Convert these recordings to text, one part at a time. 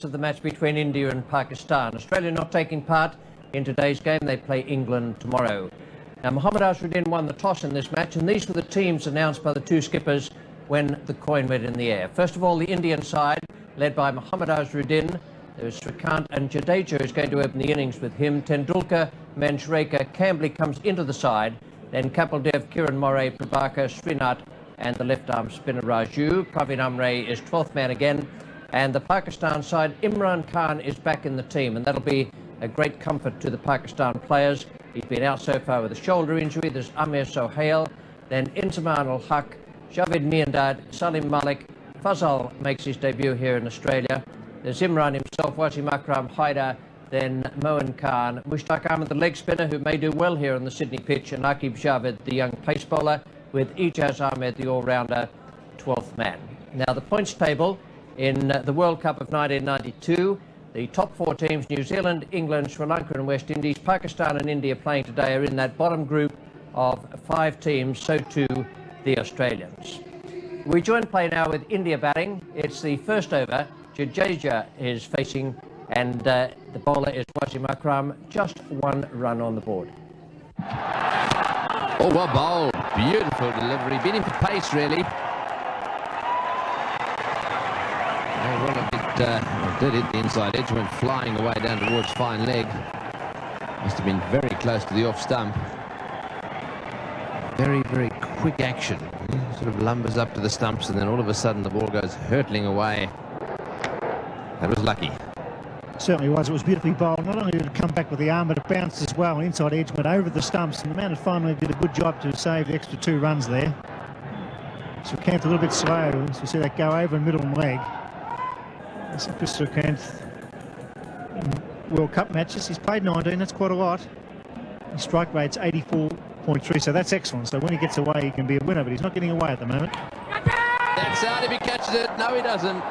of the match between India and Pakistan. Australia not taking part in today's game. They play England tomorrow. Now, Mohammad Azharuddin won the toss in this match, and these were the teams announced by the two skippers when the coin went in the air. First of all, the Indian side, led by Mohammad Azharuddin. There was Srikanth, and Jadeja is going to open the innings with him. Tendulkar, Manjrekar, Kambli comes into the side. Then Kapildev, Kiran Morey, Prabhakar, Srinath, and the left-arm spinner Raju. Praveen Amre is 12th man again. And the Pakistan side, Imran Khan is back in the team, and that'll be a great comfort to the Pakistan players. He's been out so far with a shoulder injury. There's Amir Sohail, then Inzamam ul Haq, Javed Miandad, Salim Malik. Fazal makes his debut here in Australia. There's Imran himself, Wasim Akram, Haider, then Moin Khan, Mushtaq Ahmed, the leg spinner, who may do well here on the Sydney pitch, and Aqib Javed, the young pace bowler, with Ijaz Ahmed, the all-rounder, 12th man. Now, the points table in the World Cup of 1992, the top four teams, New Zealand, England, Sri Lanka and West Indies, Pakistan and India playing today, are in that bottom group of 5 teams, so too the Australians. We join play now with India batting. It's the first over. Jadeja is facing, and the bowler is Wasim Akram. Just 1 run on the board. Oh, well bowled. Beautiful delivery. Beating for pace, really. Did hit the inside edge, went flying away down towards fine leg. Must have been very close to the off stump. Very, very quick action. Sort of lumbers up to the stumps, and then all of a sudden the ball goes hurtling away. That was lucky. Certainly was. It was beautifully bowled. Not only did it come back with the arm, but it bounced as well. Inside edge went over the stumps, and the man finally did a good job to save the extra 2 runs there. Srikanth a little bit slow, as we see that go over middle leg. So Chris Srikanth in World Cup matches, he's played 19, that's quite a lot. His strike rate's 84.3, so that's excellent. So when he gets away, he can be a winner, but he's not getting away at the moment. That's out if he catches it. No, he doesn't.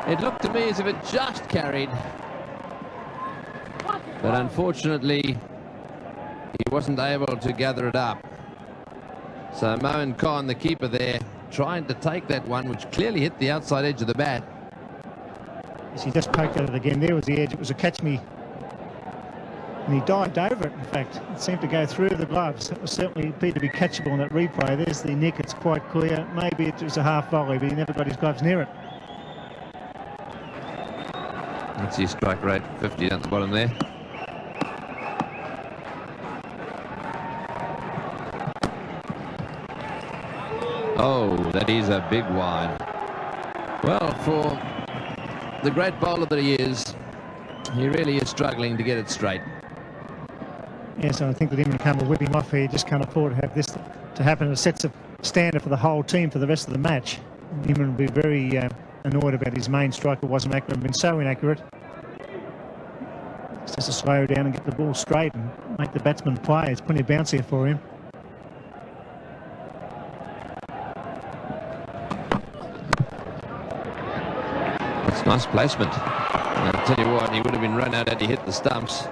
It looked to me as if it just carried. But unfortunately, he wasn't able to gather it up. So Moin Khan, the keeper there, trying to take that one, which clearly hit the outside edge of the bat. He just poked at it again. There was the edge. It was a catch me. And he dived over it, in fact. It seemed to go through the gloves. It was certainly appeared to be catchable in that replay. There's the nick. It's quite clear. Maybe it was a half volley, but he never got his gloves near it. That's his strike rate, 50 down the bottom there. Oh, that is a big wide. Well, for the great bowler that he is, he really is struggling to get it straight. Yes, and I think that Imran Khan will whip him off here. He just can't afford to have this to happen. It sets a standard for the whole team for the rest of the match. Imran will be very annoyed about his main striker wasn't accurate, been so inaccurate. Just has to slow down and get the ball straight and make the batsman play. It's plenty of bounce here for him. That's nice placement. And I'll tell you what, he would have been run out had he hit the stumps.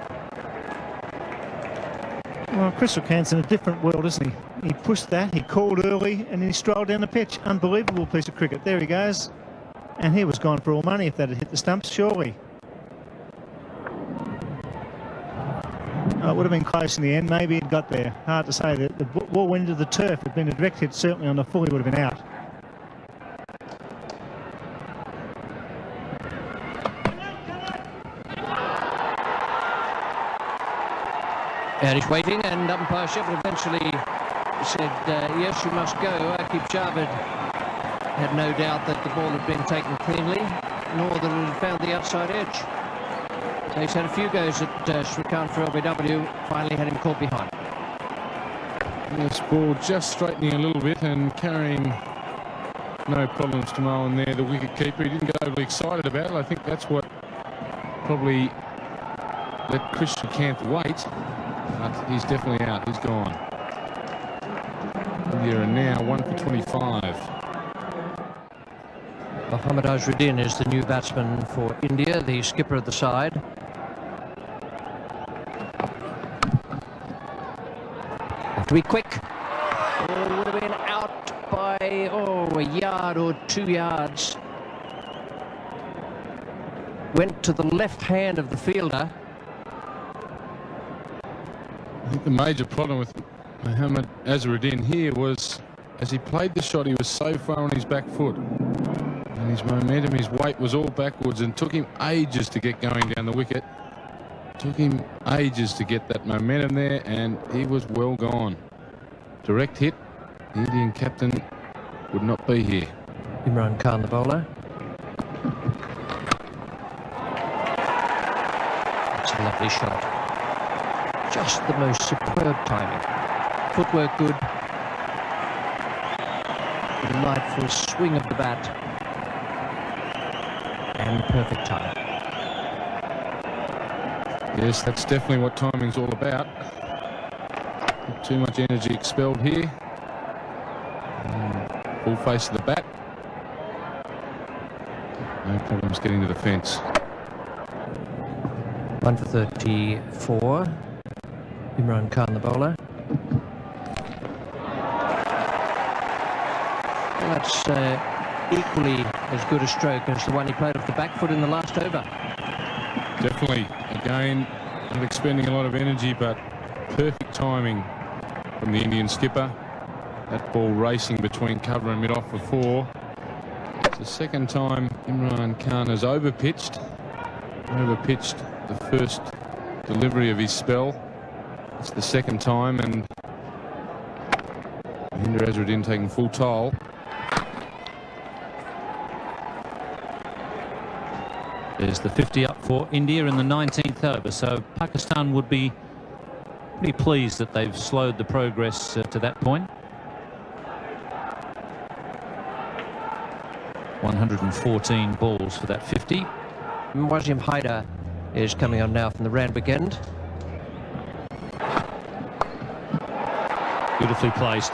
Well, Chris Srikanth's in a different world, isn't he? He pushed that, he called early, and then he strolled down the pitch. Unbelievable piece of cricket. There he goes. And he was gone for all money if that had hit the stumps, surely. Oh, it would have been close in the end. Maybe it got there. Hard to say. The ball went into the turf. If it had been a direct hit, certainly on the full, he would have been out. And he's waiting, and umpire Shepard eventually said, yes, you must go. Aqib Javed had no doubt that the ball had been taken cleanly, nor that it had found the outside edge. So he's had a few goes at Srikanth for LBW, finally had him caught behind. This ball just straightening a little bit and carrying no problems to Moin there, the wicket keeper. He didn't get overly excited about it. I think that's what probably let Chris Srikanth wait. But he's definitely out. He's gone. India are now 1 for 25. Mohammad Azharuddin is the new batsman for India, the skipper of the side. Have to be quick. Oh, would have been out by a yard or 2 yards. went to the left hand of the fielder. I think the major problem with Mohammad Azharuddin here was, as he played the shot, he was so far on his back foot. And his momentum, his weight was all backwards, and took him ages to get going down the wicket. Took him ages to get that momentum there, and he was well gone. Direct hit. The Indian captain would not be here. Imran Khan, the bowler. It's a lovely shot. Just the most superb timing. Footwork good. Delightful swing of the bat. And perfect timing. Yes, that's definitely what timing's all about. Not too much energy expelled here. Full face of the bat. No problems getting to the fence. 1 for 34. Imran Khan, the bowler. Well, that's equally as good a stroke as the one he played off the back foot in the last over. Definitely. Again, not expending a lot of energy, but perfect timing from the Indian skipper. That ball racing between cover and mid-off for 4. It's the second time Imran Khan has overpitched the first delivery of his spell. It's the second time, and Mahendra Azharuddin taking full toll. There's the 50 up for India in the 19th over, so Pakistan would be pretty pleased that they've slowed the progress to that point. 114 balls for that 50. Wasim Haider is coming on now from the Randwick end. Beautifully placed.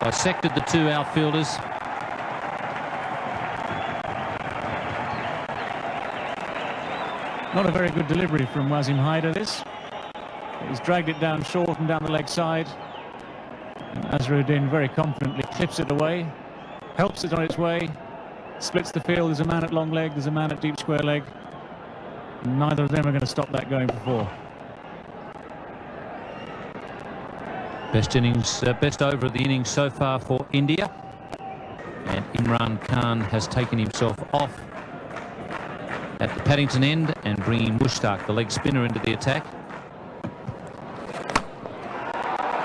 Dissected the two outfielders. Not a very good delivery from Wasim Haider, this. He's dragged it down short and down the leg side. And Azharuddin very confidently clips it away, helps it on its way, splits the field. There's a man at long leg, there's a man at deep square leg. And neither of them are going to stop that going for 4. Best innings, best over of the innings so far for India. And Imran Khan has taken himself off at the Paddington end and bringing Mushtaq, the leg spinner, into the attack.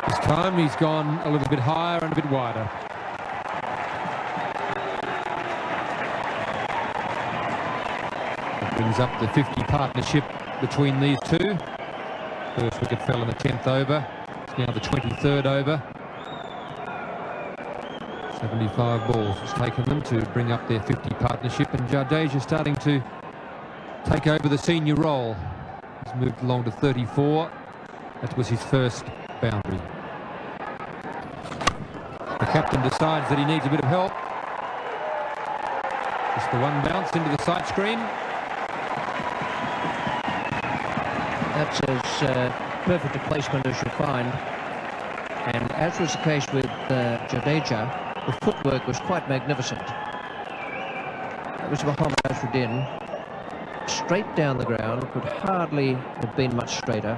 This time he's gone a little bit higher and a bit wider. That brings up the 50 partnership between these two. First wicket fell in the 10th over. It's now the 23rd over. 75 balls has taken them to bring up their 50 partnership, and Jadeja starting to take over the senior role. He's moved along to 34. That was his first boundary. The captain decides that he needs a bit of help. Just the one bounce into the sight screen. That's as perfect a placement as you'll find. And as was the case with Jadeja, the footwork was quite magnificent. That was Mohammad Azharuddin. Straight down the ground, could hardly have been much straighter.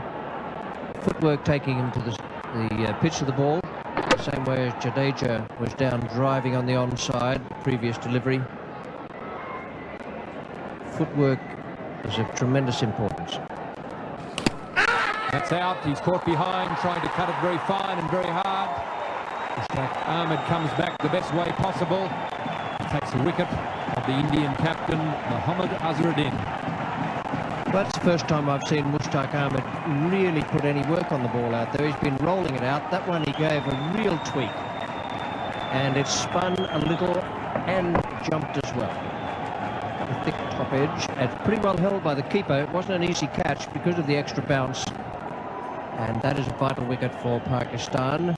Footwork taking him to the pitch of the ball, the same way as Jadeja was down driving on the onside, previous delivery. Footwork is of tremendous importance. That's out. He's caught behind, trying to cut it very fine and very hard. Mushtaq Ahmed comes back the best way possible. He takes a wicket of the Indian captain, Mohammad Azharuddin. That's the first time I've seen Mushtaq Ahmed really put any work on the ball out there. He's been rolling it out. That one he gave a real tweak. And it spun a little and jumped as well. Got a thick top edge. It's pretty well held by the keeper. It wasn't an easy catch because of the extra bounce. And that is a vital wicket for Pakistan.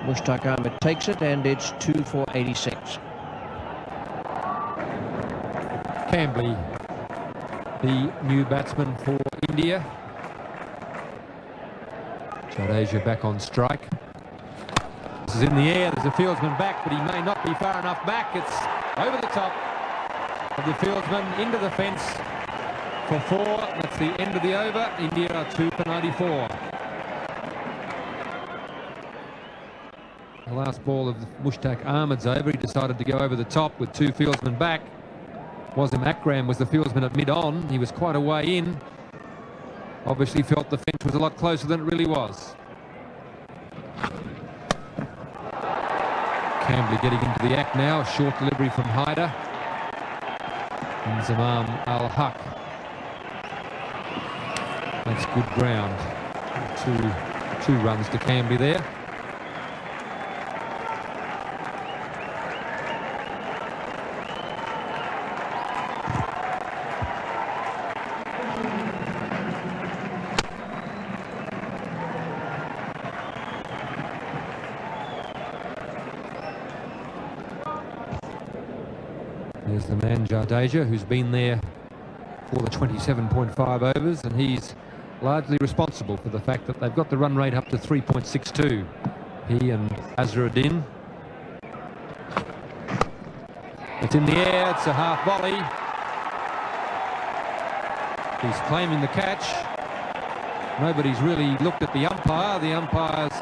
Mushtaq Ahmed takes it, and it's 2 for 86. Cambly, the new batsman for India. Jadeja back on strike. This is in the air. There's a fieldsman back, but he may not be far enough back. It's over the top of the fieldsman into the fence. for 4. That's the end of the over. India are 2 for 94. The last ball of Mushtaq Ahmed's over. He decided to go over the top with 2 fieldsmen back. Wasim Akram was the fieldsman at mid-on. He was quite a way in. Obviously felt the fence was a lot closer than it really was. Camberley getting into the act now. A short delivery from Haider. And Zamam Al-Haq. That's good ground. Two runs to Camberley there. There's the man Jadeja, who's been there for the 27.5 overs, and he's largely responsible for the fact that they've got the run rate up to 3.62. He and Azharuddin. It's in the air, it's a half volley. He's claiming the catch. Nobody's really looked at the umpire. The umpires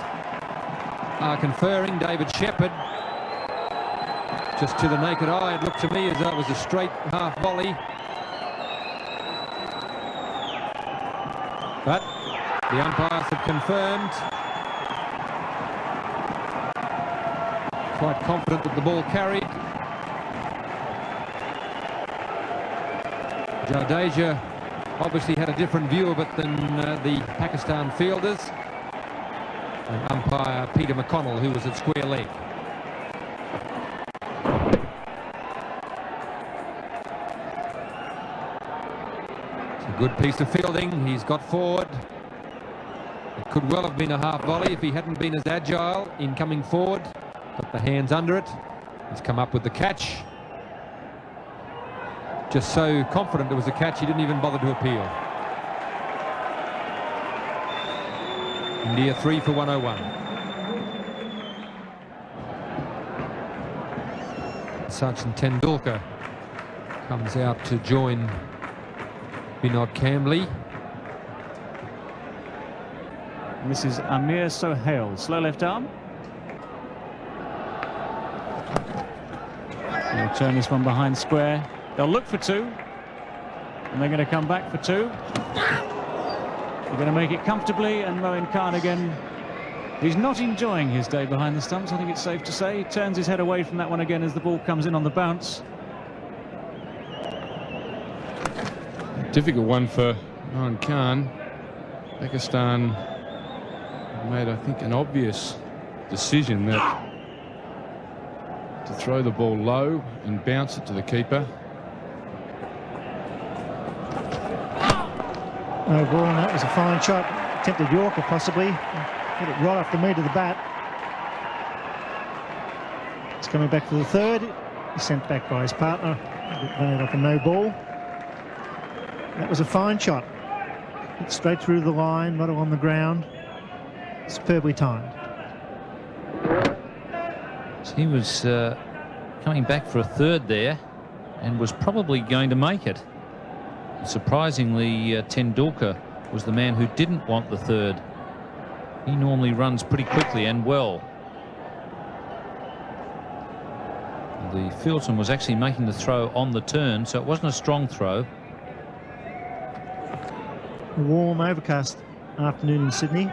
are conferring. David Shepherd. Just to the naked eye, it looked to me as though it was a straight half volley. But the umpires have confirmed. Quite confident that the ball carried. Jadeja obviously had a different view of it than the Pakistan fielders. And umpire Peter McConnell, who was at square leg. Good piece of fielding. He's got forward. It could well have been a half volley if he hadn't been as agile in coming forward. Got the hands under it. He's come up with the catch. Just so confident it was a catch, he didn't even bother to appeal. India 3 for 101. Sachin Tendulkar comes out to join Vinod Kambli. This is Amir Sohail, slow left arm. They'll turn this one behind square. They'll look for 2, and they're going to come back for 2. They're going to make it comfortably, and Moin Khan again. He's not enjoying his day behind the stumps, I think it's safe to say. He turns his head away from that one again as the ball comes in on the bounce. Difficult one for Moin Khan. Pakistan made, I think, an obvious decision that to throw the ball low and bounce it to the keeper. No ball, and that was a fine shot. Attempted Yorker possibly. Hit it right off the meat of the bat. It's coming back for the 3rd. He's sent back by his partner. Running off a no ball. That was a fine shot. Hit straight through the line, not on the ground. Superbly timed. So he was coming back for a 3rd there and was probably going to make it. Surprisingly, Tendulkar was the man who didn't want the 3rd. He normally runs pretty quickly and well. The fieldsman was actually making the throw on the turn, so it wasn't a strong throw. A warm, overcast afternoon in Sydney.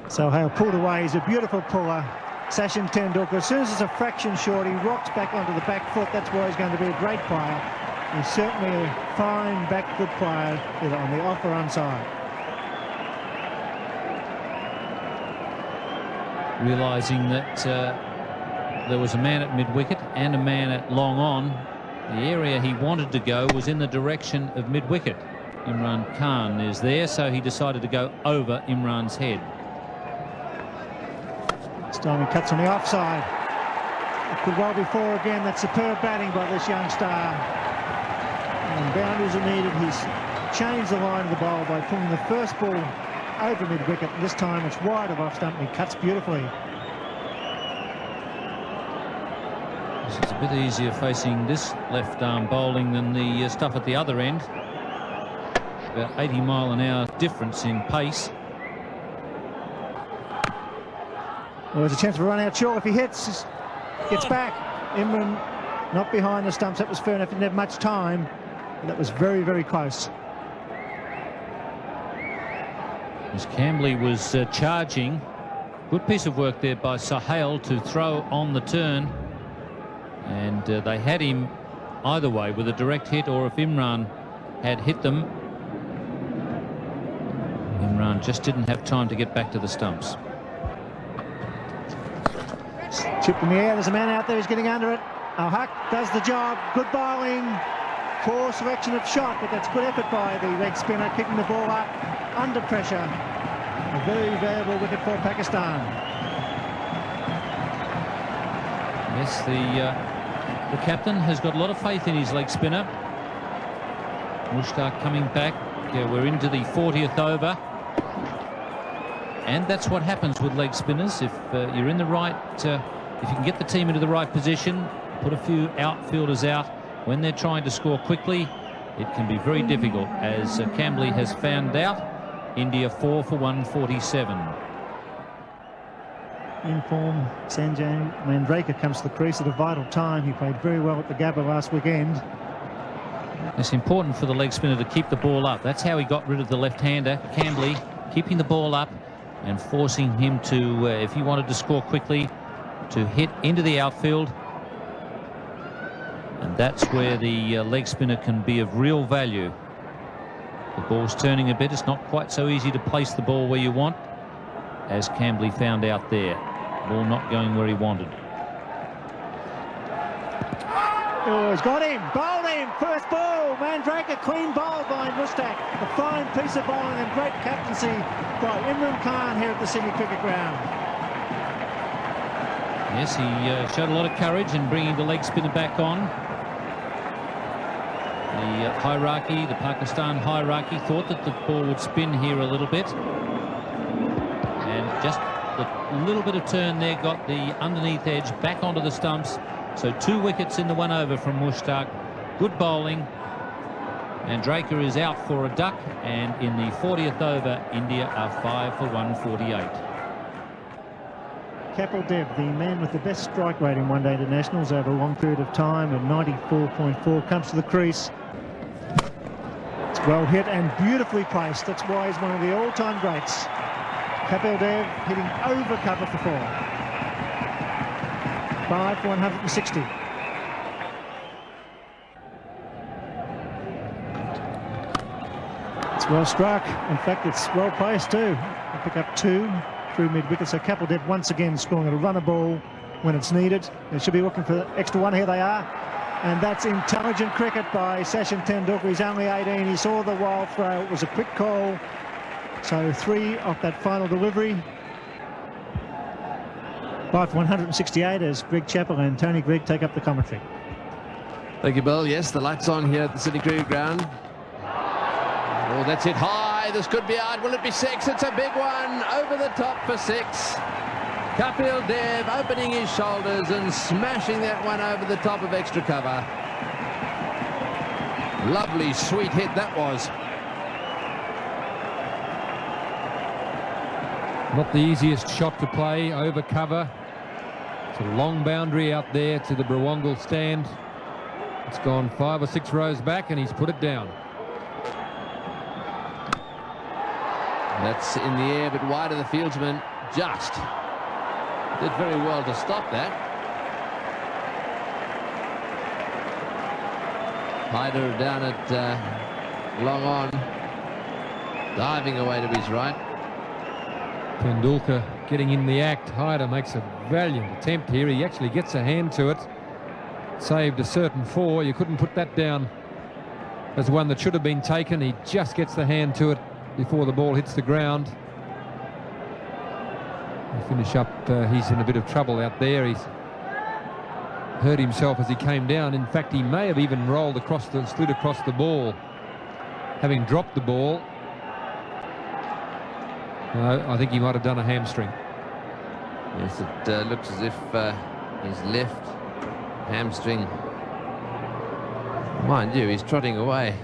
Sohail pulled away. He's a beautiful puller. Sachin Tendulkar, as soon as it's a fraction short, he rocks back onto the back foot. That's why he's going to be a great player. He's certainly a fine back foot player, either on the off or onside. Realising that there was a man at mid-wicket and a man at long on, the area he wanted to go was in the direction of mid-wicket. Imran Khan is there, so he decided to go over Imran's head. This time he cuts on the offside. It could well be 4 again. That's superb batting by this young star. And boundaries are needed. He's changed the line of the bowl by pulling the first ball over mid-wicket. This time it's wide of off stump and he cuts beautifully. This is a bit easier facing this left arm bowling than the stuff at the other end. About 80-mile-an-hour difference in pace. Well, there's a chance of a run out short if he hits. Gets back. Imran not behind the stumps. That was fair enough. Didn't have much time. But that was very, very close. As Camberley was charging. Good piece of work there by Sahel to throw on the turn. And they had him either way with a direct hit, or if Imran had hit them, Imran just didn't have time to get back to the stumps. Chip in the air. There's a man out there who's getting under it. Al-Haq does the job. Good bowling. Poor selection of shot, but that's good effort by the leg spinner, kicking the ball up under pressure. A very valuable wicket for Pakistan. Yes, the captain has got a lot of faith in his leg spinner. Mushtaq coming back. Yeah, we're into the 40th over. And that's what happens with leg spinners. If you're in the right, if you can get the team into the right position, put a few outfielders out when they're trying to score quickly, it can be very difficult, as Camberley has found out. India 4 for 147. In form, Sanjay Mandraker comes to the crease at a vital time. He played very well at the Gabba last weekend. It's important for the leg spinner to keep the ball up. That's how he got rid of the left-hander, Camberley, keeping the ball up and forcing him to, if he wanted to score quickly, to hit into the outfield. And that's where the leg spinner can be of real value. The ball's turning a bit. It's not quite so easy to place the ball where you want, as Camberley found out there. Ball not going where he wanted. Oh, he's got him. Bowled him. First ball. Mandraker clean bowl by Mushtaq. A fine piece of bowling and great captaincy by Imran Khan here at the Sydney Cricket Ground. Yes, he showed a lot of courage in bringing the leg spinner back on. The hierarchy, the Pakistan hierarchy, thought that the ball would spin here a little bit. And just the little bit of turn there got the underneath edge back onto the stumps. So 2 wickets in the 1 over from Mushtaq. Good bowling. And Draker is out for a duck. And in the 40th over, India are 5 for 148. Kapil Dev, the man with the best strike rate in one-day internationals over a long period of time, at 94.4, comes to the crease. It's well hit and beautifully placed. That's why he's one of the all-time greats. Kapil Dev hitting over cover for 4. 5 for 160. It's well struck. In fact, it's well placed too. They pick up 2 through mid-wicket, so Kapil Dev once again scoring a run of ball when it's needed. They should be looking for the extra 1. Here they are. And that's intelligent cricket by Sachin Tendulkar. He's only 18. He saw the wild throw. It was a quick call. So 3 off that final delivery. 5 for 168 as Greg Chappell and Tony Greig take up the commentary. Thank you, Bill. Yes, the lights on here at the Sydney Cricket Ground. Oh, that's it high. This could be out. Will it be 6? It's a big one. Over the top for 6. Kapil Dev opening his shoulders and smashing that one over the top of extra cover. Lovely, sweet hit that was. Not the easiest shot to play, over cover. It's a long boundary out there to the Brawangal stand. It's gone 5 or 6 rows back and he's put it down. That's in the air, but wide of the fieldsman. Just did very well to stop that. Hyder down at long on, diving away to his right. Tendulkar getting in the act. Hyder makes a valiant attempt here. He actually gets a hand to it. Saved a certain 4. You couldn't put that down as one that should have been taken. He just gets the hand to it before the ball hits the ground. He'll finish up. He's in a bit of trouble out there. He's hurt himself as he came down. In fact, he may have even rolled across the, slid across the ball, having dropped the ball. No, I think he might have done a hamstring. Yes, it looks as if his left hamstring. Mind you, he's trotting away.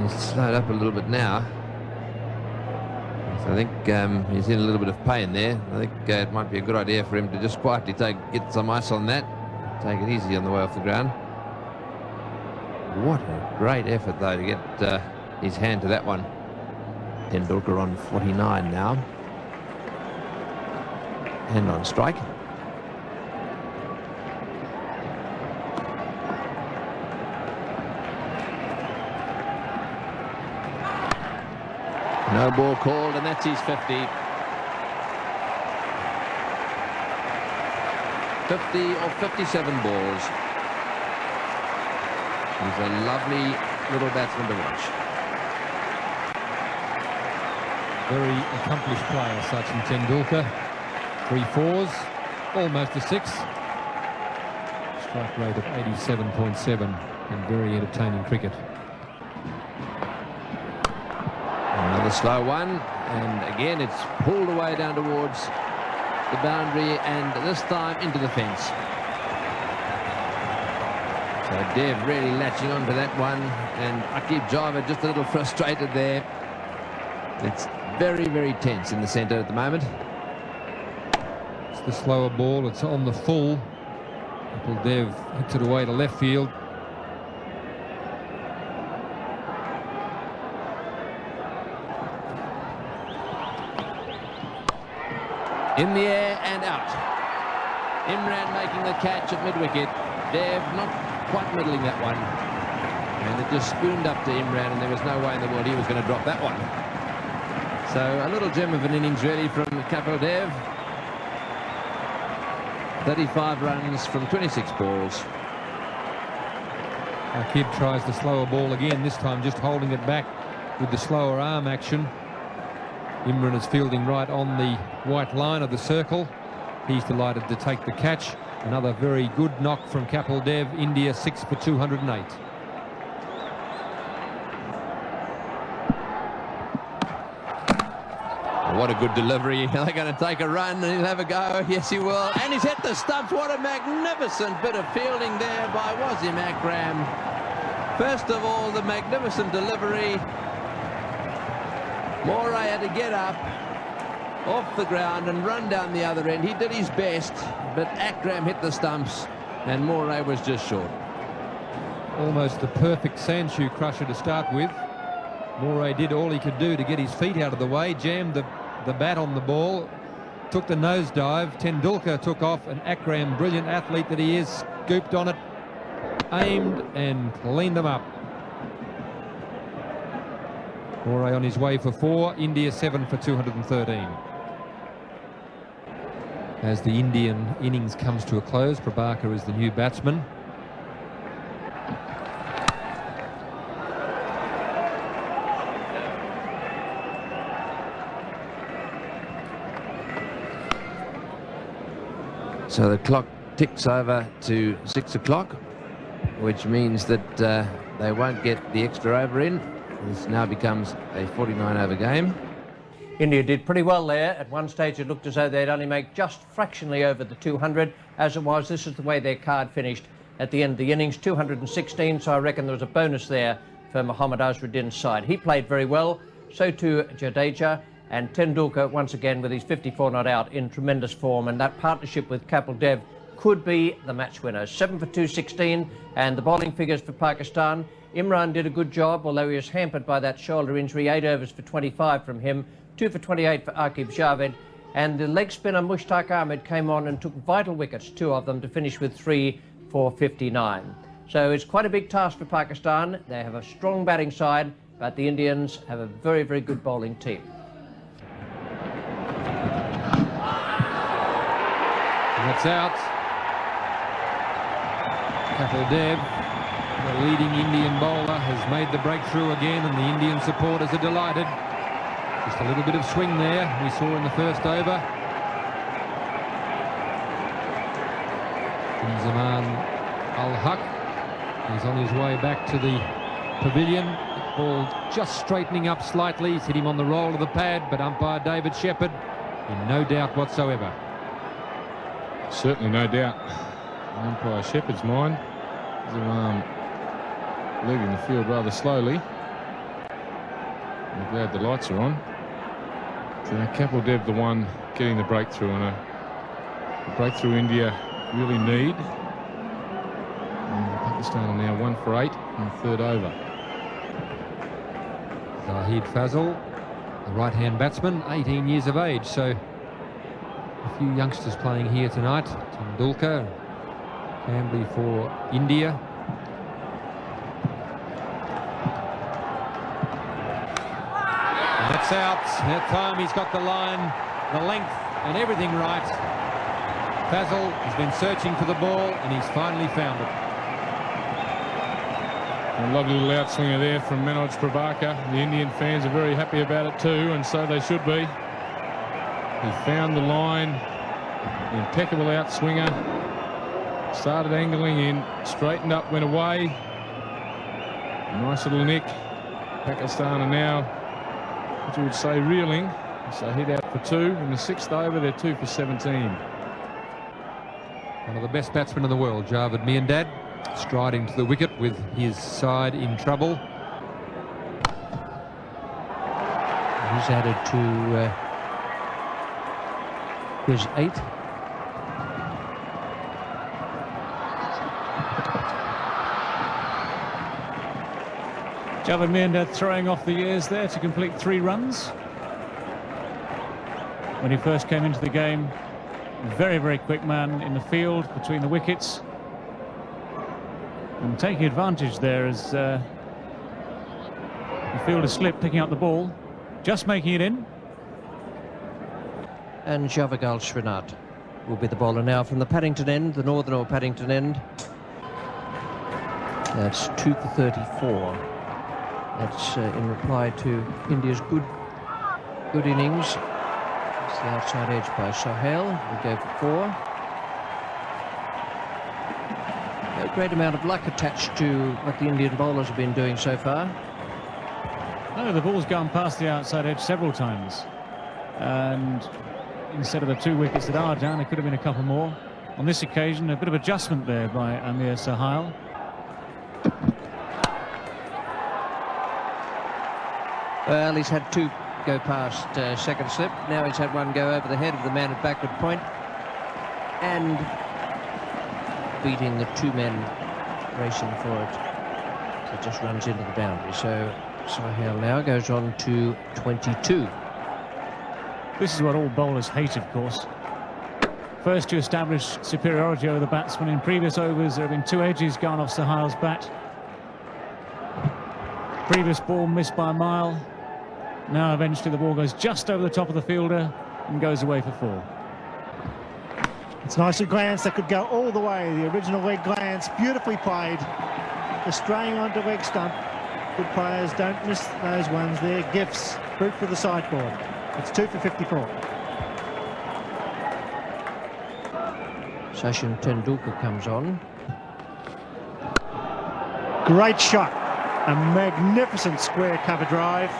He's slowed up a little bit now. So I think he's in a little bit of pain there. I think it might be a good idea for him to just quietly get some ice on that. Take it easy on the way off the ground. What a great effort, though, to get his hand to that one. Tendulkar on 49 now. Hand on strike. No ball called, and that's his 50. 50 or 57 balls. He's a lovely little batsman to watch. Very accomplished player, Sachin Tendulkar. 3 fours, almost a 6. Strike rate of 87.7 and very entertaining cricket. Another slow one, and again it's pulled away down towards the boundary, and this time into the fence. So Dev really latching onto that one, and Aqib Javed just a little frustrated there. It's very, very tense in the centre at the moment. It's the slower ball, it's on the full. Kapil Dev hits it away to left field. In the air and out. Imran making the catch at mid-wicket. Dev not quite middling that one. And it just spooned up to Imran, and there was no way in the world he was going to drop that one. So a little gem of an innings really from Kapil Dev. 35 runs from 26 balls. Aqib tries the slower ball again, this time just holding it back with the slower arm action. Imran is fielding right on the white line of the circle. He's delighted to take the catch. Another very good knock from Kapil Dev. India 6 for 208. What a good delivery. They're going to take a run and he'll have a go. Yes, he will. And he's hit the stumps. What a magnificent bit of fielding there by Wasim Akram. First of all, the magnificent delivery. Moray had to get up off the ground and run down the other end. He did his best, but Akram hit the stumps and Moray was just short. Almost the perfect sand shoe crusher to start with. Moray did all he could do to get his feet out of the way, jammed the bat on the ball, took the nosedive. Tendulkar took off, and Akram, brilliant athlete that he is, scooped on it, aimed and cleaned them up. Moray on his way for 4, India 7 for 213. As the Indian innings comes to a close, Prabhakar is the new batsman. So the clock ticks over to 6 o'clock, which means that they won't get the extra over in. This now becomes a 49-over game. India did pretty well there. At one stage it looked as though they'd only make just fractionally over the 200. As it was, this is the way their card finished at the end of the innings, 216, so I reckon there was a bonus there for Mohammad Azharuddin's side. He played very well, so too Jadeja, and Tendulkar once again with his 54 not out in tremendous form, and that partnership with Kapil Dev could be the match winner. 7 for 216, and the bowling figures for Pakistan. Imran did a good job, although he was hampered by that shoulder injury. 8 overs for 25 from him, 2 for 28 for Aqib Javed, and the leg spinner Mushtaq Ahmed came on and took vital wickets, 2 of them, to finish with 3 for 59. So it's quite a big task for Pakistan. They have a strong batting side, but the Indians have a very, very good bowling team. That's out. Kapil Dev, the leading Indian bowler, has made the breakthrough again, and the Indian supporters are delighted. Just a little bit of swing there we saw in the first over. Zaman Al-Haq is on his way back to the pavilion. The ball just straightening up slightly. He's hit him on the roll of the pad, but umpire David Shepherd in no doubt whatsoever. Certainly, no doubt. Umpire Shepherd's mind. Leaving the field rather slowly. I'm glad the lights are on. So Kapil Dev the one getting the breakthrough, and a breakthrough India really need. And Pakistan are now 1 for 8 in the third over. Zahid Fazal, the right-hand batsman, 18 years of age, so a few youngsters playing here tonight. Tendulkar, Camberley for India. And that's out. That time he's got the line, the length and everything right. Fazal has been searching for the ball and he's finally found it. A lovely little outswinger there from Manoj Prabhakar. The Indian fans are very happy about it too, and so they should be. He found the line, impeccable outswinger. Started angling in, straightened up, went away. Nice little nick. Pakistan are now, what you would say, reeling. So hit out for 2 in the 6th over. They're 2 for 17. One of the best batsmen in the world, Javed Miandad, striding to the wicket with his side in trouble. He's added to his 8. Javed Miandad throwing off the years there to complete 3 runs. When he first came into the game, very, very quick man in the field between the wickets. And taking advantage there as the fielder slipped, picking up the ball, just making it in. And Javagal Srinath will be the bowler now from the Paddington end, the northern or Paddington end. That's 2 for 34. That's in reply to India's good innings. It's the outside edge by Sohail. We'll go for 4. A great amount of luck attached to what the Indian bowlers have been doing so far. No, the ball's gone past the outside edge several times. And instead of the 2 wickets that are down, there could have been a couple more. On this occasion, a bit of adjustment there by Amir Sohail. Well, he's had 2 go past second slip. Now he's had 1 go over the head of the man at backward point. And beating the 2 men racing for it. So it just runs into the boundary. So Sohail now goes on to 22. This is what all bowlers hate, of course. First to establish superiority over the batsman. In previous overs, there have been 2 edges gone off Sohail's bat. Previous ball missed by a mile. Now eventually the ball goes just over the top of the fielder and goes away for 4. It's nicely glanced. That could go all the way. The original leg glance, beautifully played. Just straying onto leg stump. Good players don't miss those ones. They're gifts. Fruit for the sideboard. It's 2 for 54. Sachin Tendulkar comes on. Great shot. A magnificent square cover drive.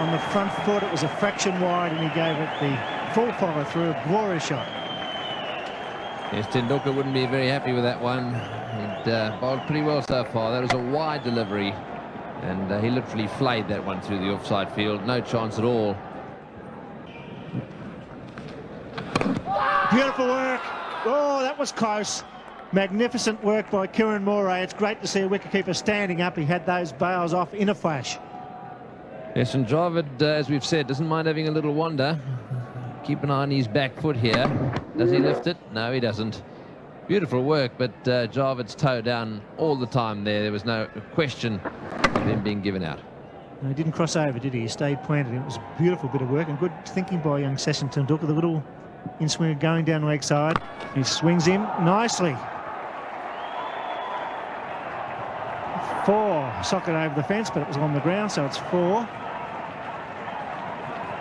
On the front foot, it was a fraction wide, and he gave it the full follow through. A glorious shot. Yes, Tendulkar wouldn't be very happy with that one. He'd bowled pretty well so far. That was a wide delivery, and he literally flayed that one through the offside field. No chance at all. Beautiful work. Oh, that was close. Magnificent work by Kieran Moray. It's great to see a wicketkeeper standing up. He had those bails off in a flash. Yes, and Javed, as we've said, doesn't mind having a little wander. Keep an eye on his back foot here. Does he lift it? No, he doesn't. Beautiful work, but Javed's toe down all the time there. There was no question of him being given out. And he didn't cross over, did he? He stayed planted. It was a beautiful bit of work and good thinking by young Sachin Tendulkar. The little in-swinger going down the leg side. He swings him nicely. 4. Socket over the fence, but it was on the ground, so it's 4.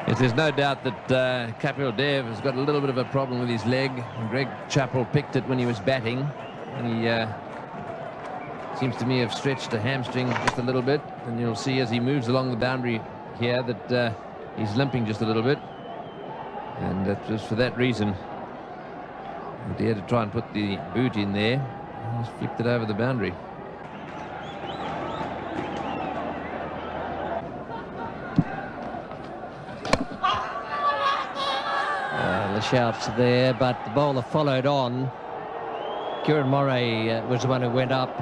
Yes, there's no doubt that Kapil Dev has got a little bit of a problem with his leg. And Greg Chappell picked it when he was batting, and he seems to me have stretched a hamstring just a little bit. And you'll see as he moves along the boundary here that he's limping just a little bit. And just for that reason, He dared to try and put the boot in there. He's flicked it over the boundary. The shouts there, but the bowler followed on. Kieran Moray was the one who went up.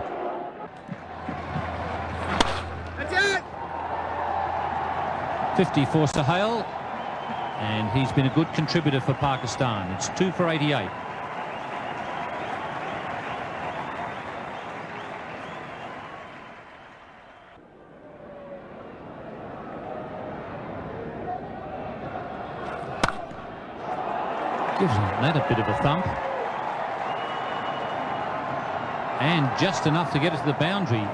That's it. 50 for Sohail, and he's been a good contributor for Pakistan. It's 2 for 88. Gives that a bit of a thump. And just enough to get it to the boundary.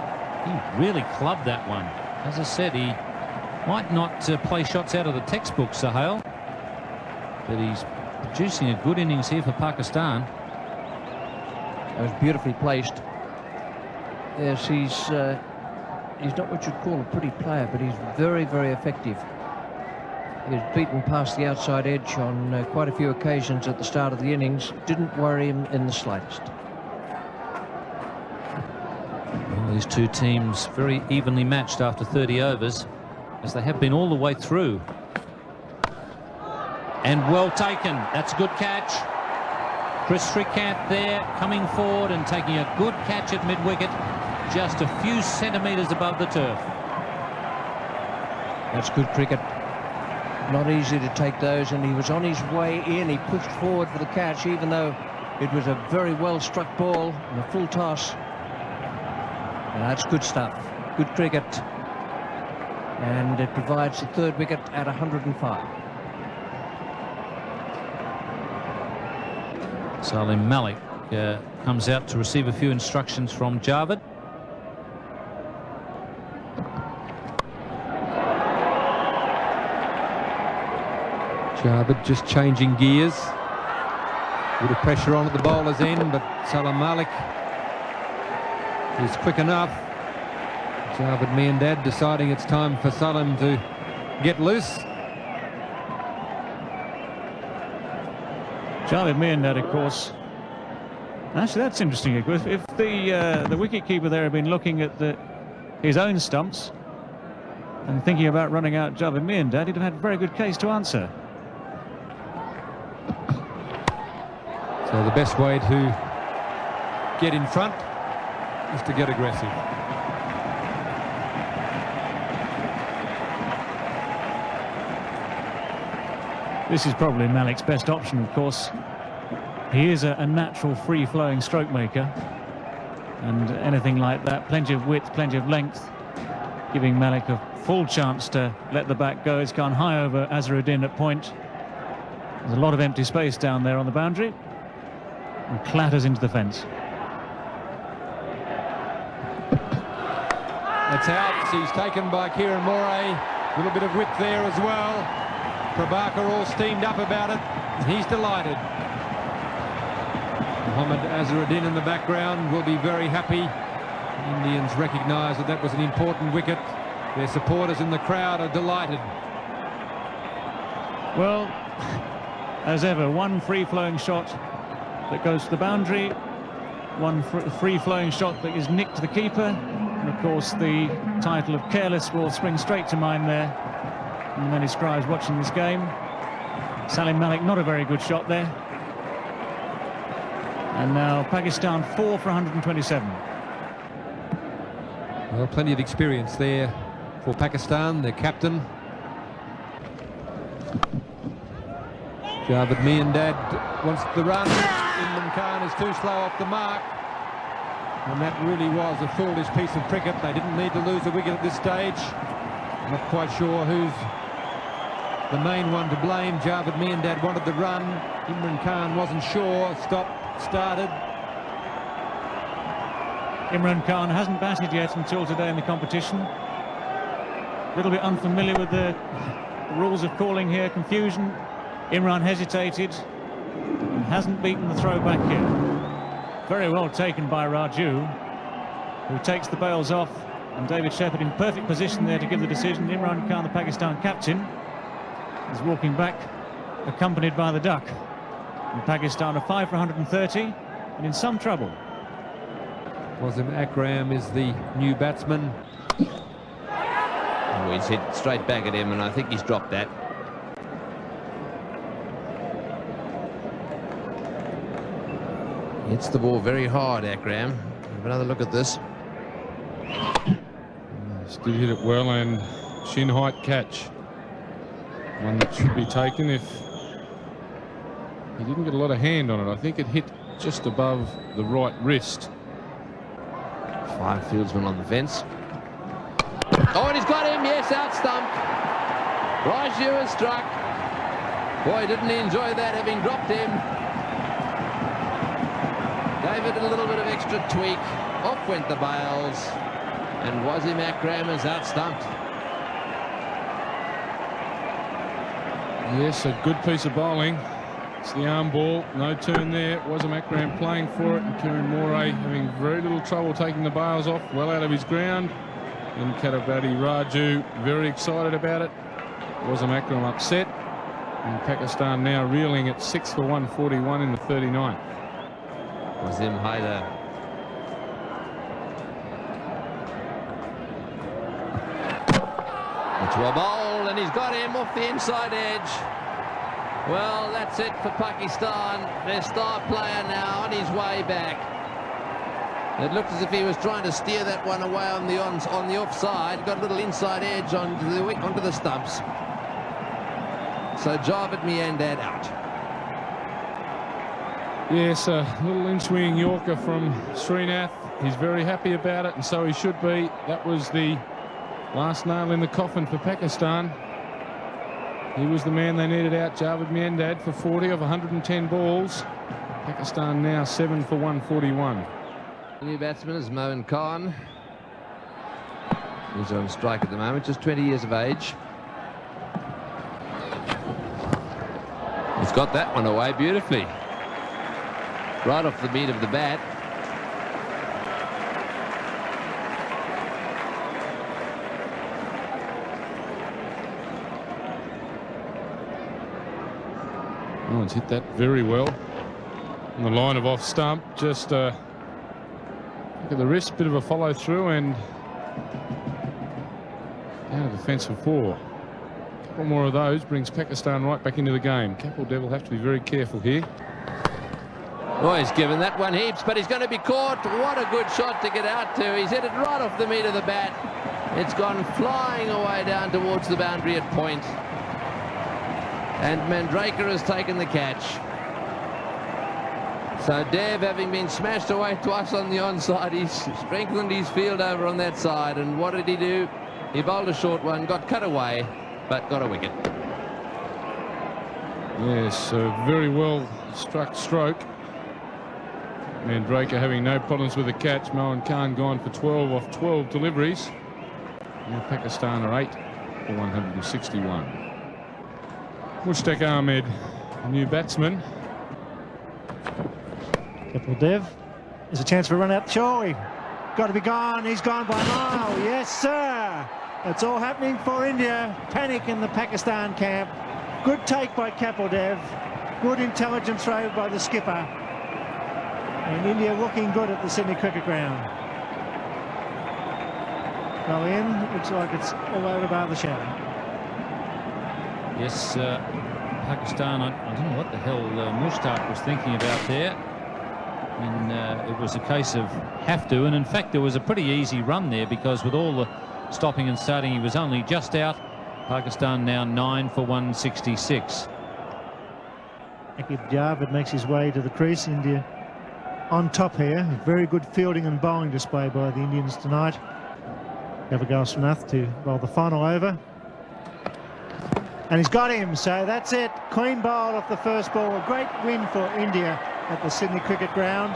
He really clubbed that one. As I said, he might not play shots out of the textbook, Sohail, but he's producing a good innings here for Pakistan. It was beautifully placed. Yes, he's not what you'd call a pretty player, but he's very, very effective. He was beaten past the outside edge on quite a few occasions at the start of the innings. Didn't worry him in the slightest. Well, these two teams very evenly matched after 30 overs, as they have been all the way through. And well taken. That's a good catch. Chris Srikanth there, coming forward and taking a good catch at mid-wicket, just a few centimetres above the turf. That's good cricket. Not easy to take those, and he was on his way in. He pushed forward for the catch, even though it was a very well struck ball and a full toss. And that's good stuff. Good cricket. And it provides the third wicket at 105. Salim Malik comes out to receive a few instructions from Javed. Javed just changing gears. A bit of pressure on at the bowler's end, but Salim Malik is quick enough. Javed Miandad deciding it's time for Salim to get loose. Javed Miandad, of course. Actually, that's interesting. If the wicketkeeper there had been looking at his own stumps and thinking about running out Javed Miandad, he'd have had a very good case to answer. So the best way to get in front is to get aggressive. This is probably Malik's best option, of course. He is a natural free-flowing stroke maker, and anything like that, plenty of width, plenty of length, giving Malik a full chance to let the bat go. It's gone high over Azharuddin at point. There's a lot of empty space down there on the boundary, and clatters into the fence. It's out. He's taken by Kieran Moray. A little bit of width there as well. Prabhakar all steamed up about it. He's delighted. Mohammad Azharuddin in the background will be very happy. Indians recognise that was an important wicket. Their supporters in the crowd are delighted. Well, as ever, one free-flowing shot that goes to the boundary, one free-flowing shot that is nicked to the keeper, and of course the title of careless will spring straight to mind there. And many scribes watching this game. Salim Malik, not a very good shot there. And now Pakistan 4 for 127. Well, plenty of experience there for Pakistan, their captain. Javed Miandad wants the run. Imran Khan is too slow off the mark. And that really was a foolish piece of cricket. They didn't need to lose a wicket at this stage. Not quite sure who's the main one to blame. Javed Miandad wanted the run. Imran Khan wasn't sure. Stopped, started. Imran Khan hasn't batted yet until today in the competition. A little bit unfamiliar with the rules of calling here, confusion. Imran hesitated and hasn't beaten the throw back here. Very well taken by Raju, who takes the bails off, and David Shepherd in perfect position there to give the decision. Imran Khan, the Pakistan captain, is walking back, accompanied by the duck. And Pakistan are 5 for 130 and in some trouble. Wasim Akram is the new batsman. Oh, he's hit straight back at him, and I think he's dropped that. Hits the ball very hard, Akram. Have another look at this. Still hit it well, and shin height catch. One that should be taken if he didn't get a lot of hand on it. I think it hit just above the right wrist. 5 fieldsmen on the fence. Oh, and he's got him, yes, out stumped. Raju has struck. Boy, didn't he enjoy that, having dropped him. Gave it a little bit of extra tweak. Off went the bails. And Wasim Akram is out stumped. Yes, a good piece of bowling. It's the arm ball, no turn there. Wasim Akram playing for it, and Kieran Moray having very little trouble taking the bails off, well out of his ground. And Katabati Raju very excited about it. Wasim Akram upset. And Pakistan now reeling at 6 for 141 in the 39th. Wasim Haider. Into a bowl, and he's got him off the inside edge. Well, that's it for Pakistan. Their star player now on his way back. It looked as if he was trying to steer that one away on the offside. Got a little inside edge onto the stumps. So Javed Miandad out. Yes, a little in-swing Yorker from Srinath. He's very happy about it, and so he should be. That was the last nail in the coffin for Pakistan. He was the man they needed out, Javed Miandad, for 40 of 110 balls. Pakistan now 7 for 141. The new batsman is Moin Khan. He's on strike at the moment, just 20 years of age. He's got that one away beautifully. Right off the beat of the bat. Oh, it's hit that very well. On the line of off stump, just look at the wrist, bit of a follow through, and out of the fence for 4. A couple more of those brings Pakistan right back into the game. Kapil Dev will have to be very careful here. Oh, he's given that one heaps, but he's going to be caught. What a good shot to get out to. He's hit it right off the meat of the bat. It's gone flying away down towards the boundary at point. And Mandraker has taken the catch. So Dev, having been smashed away twice on the onside, he's strengthened his field over on that side. And what did he do? He bowled a short one, got cut away, but got a wicket. Yes, a very well struck stroke. Mandraker having no problems with the catch. Moin Khan gone for 12 off 12 deliveries. Now Pakistan are 8 for 161. Mushtaq Ahmed, a new batsman. Kapil Dev. There's a chance for a run out. Surely got to be gone. He's gone by a mile. Yes, sir. It's all happening for India. Panic in the Pakistan camp. Good take by Kapil Dev. Good intelligent throw by the skipper. And India looking good at the Sydney Cricket Ground. Go in. Looks like it's all over by the shadow. Yes, Pakistan, I don't know what the hell Mushtaq was thinking about there. And it was a case of have to, and in fact there was a pretty easy run there, because with all the stopping and starting he was only just out. Pakistan now 9 for 166. Akib Javed makes his way to the crease. India on top here. Very good fielding and bowling display by the Indians tonight. Gavagal Srinath to bowl the final over. And he's got him, so that's it. Clean bowl off the first ball. A great win for India at the Sydney Cricket Ground.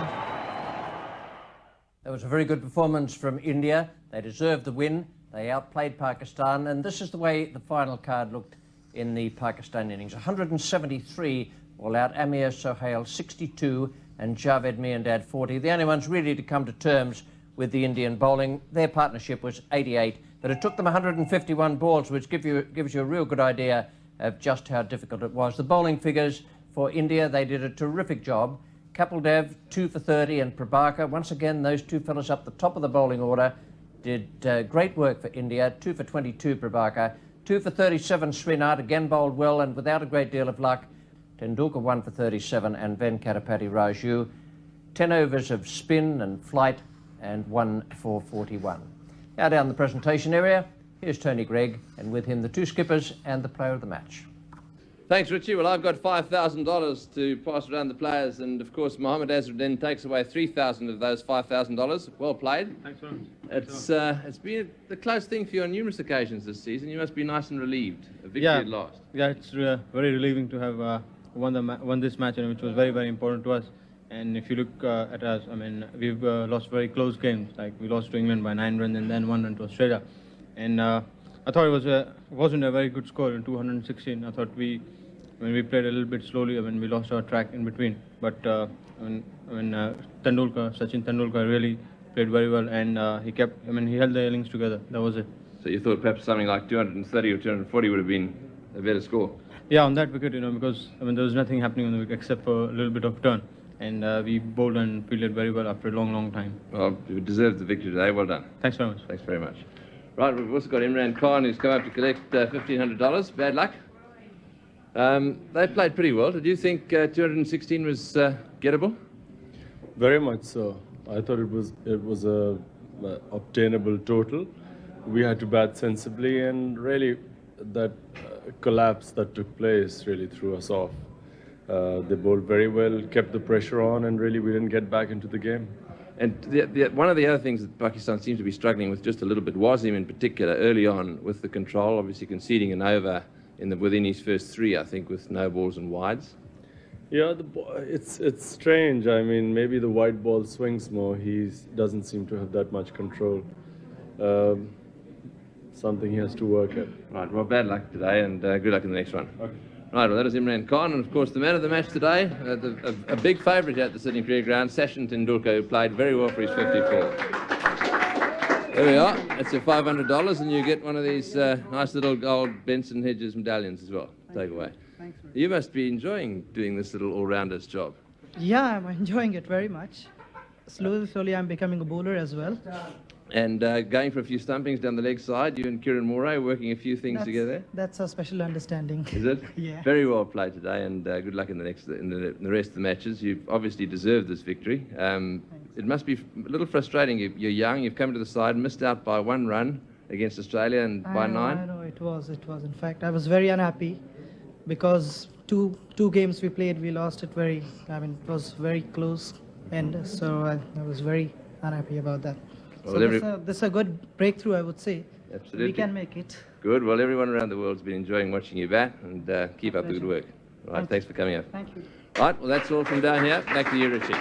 That was a very good performance from India. They deserved the win. They outplayed Pakistan, and this is the way the final card looked in the Pakistan innings. 173 all out. Amir Sohail 62 and Javed Miandad 40. The only ones really to come to terms with the Indian bowling. Their partnership was 88, but it took them 151 balls, which gives you a real good idea of just how difficult it was. The bowling figures for India. They did a terrific job. Kapildev, 2 for 30, and Prabhakar, once again, those two fellas up the top of the bowling order, did great work for India. 2 for 22, Prabhakar. 2 for 37, Srinath, again bowled well and without a great deal of luck. Tendulkar 1 for 37 and Venkatapati Raju. 10 overs of spin and flight and 1 for 41. Now down the presentation area, here's Tony Greig, and with him the two skippers and the player of the match. Thanks, Richie. Well, I've got $5,000 to pass around the players, and of course, Mohammad Azharuddin takes away $3,000 of those $5,000. Well played. Thanks, man. It's been the close thing for you on numerous occasions this season. You must be nice and relieved. A victory at last. Yeah, it's very relieving to have won this match, which was very, very important to us. And if you look at us, I mean, we've lost very close games. Like we lost to England by 9 runs and then 1 run to Australia. And I thought it wasn't a very good score in 216. I thought we played a little bit slowly. I mean, we lost our track in between. But Sachin Tendulkar really played very well, and he held the innings together. That was it. So you thought perhaps something like 230 or 240 would have been a better score? Yeah, on that wicket, because there was nothing happening on the wicket except for a little bit of turn, and we bowled and fielded very well after a long time. Well, you deserved the victory today. Well done. Thanks very much. Thanks very much. Right, we've also got Imran Khan, who's come up to collect $1,500. Bad luck. They played pretty well. Did you think 216 was gettable? Very much so. I thought it was a obtainable total. We had to bat sensibly, and really that collapse that took place really threw us off. They bowled very well, kept the pressure on, and really we didn't get back into the game. And one of the other things that Pakistan seems to be struggling with just a little bit, Wasim in particular, early on with the control, obviously conceding an over within his first 3, I think, with no balls and wides. Yeah, it's strange. I mean, maybe the white ball swings more. He doesn't seem to have that much control. Something he has to work at. Right, well, bad luck today, and good luck in the next one. Okay. Right, well, that is Imran Khan, and of course, the man of the match today, a big favourite at the Sydney Cricket Ground, Sachin Tendulkar, who played very well for his 54. There we are. That's your $500, and you get one of these nice little gold Benson Hedges medallions as well. Take away. Thanks, man. You must be enjoying doing this little all-rounders job. Yeah, I'm enjoying it very much. Slowly, I'm becoming a bowler as well. And going for a few stumpings down the leg side, you and Kieran Moray working a few things together. That's a special understanding. Is it? Yeah. Very well played today, and good luck in the rest of the matches. You've obviously deserved this victory. It must be a little frustrating. You're young. You've come to the side, missed out by 1 run against Australia, and by 9. I know it was. In fact, I was very unhappy because two games we played, we lost it it was very close, and so I was very unhappy about that. Well, so this is a good breakthrough, I would say. Absolutely. We can make it. Good. Well, everyone around the world's been enjoying watching you bat, and keep up the good work. Right, thanks for coming up. Thank you. Right, well, that's all from down here. Back to you, Richie.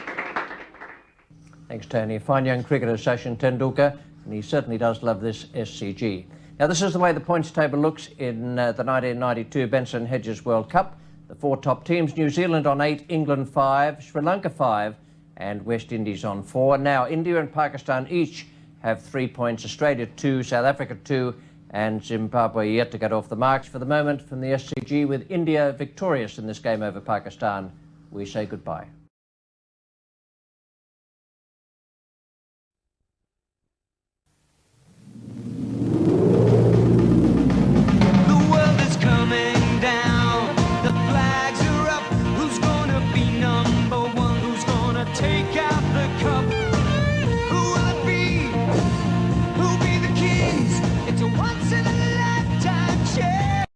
Thanks, Tony. Fine young cricketer, Sachin Tendulkar, and he certainly does love this SCG. Now, this is the way the points table looks in the 1992 Benson Hedges World Cup. The 4 top teams: New Zealand on 8, England 5, Sri Lanka 5, and West Indies on 4. Now, India and Pakistan each have 3 points, Australia 2, South Africa 2, and Zimbabwe yet to get off the marks. For the moment, from the SCG, with India victorious in this game over Pakistan, we say goodbye.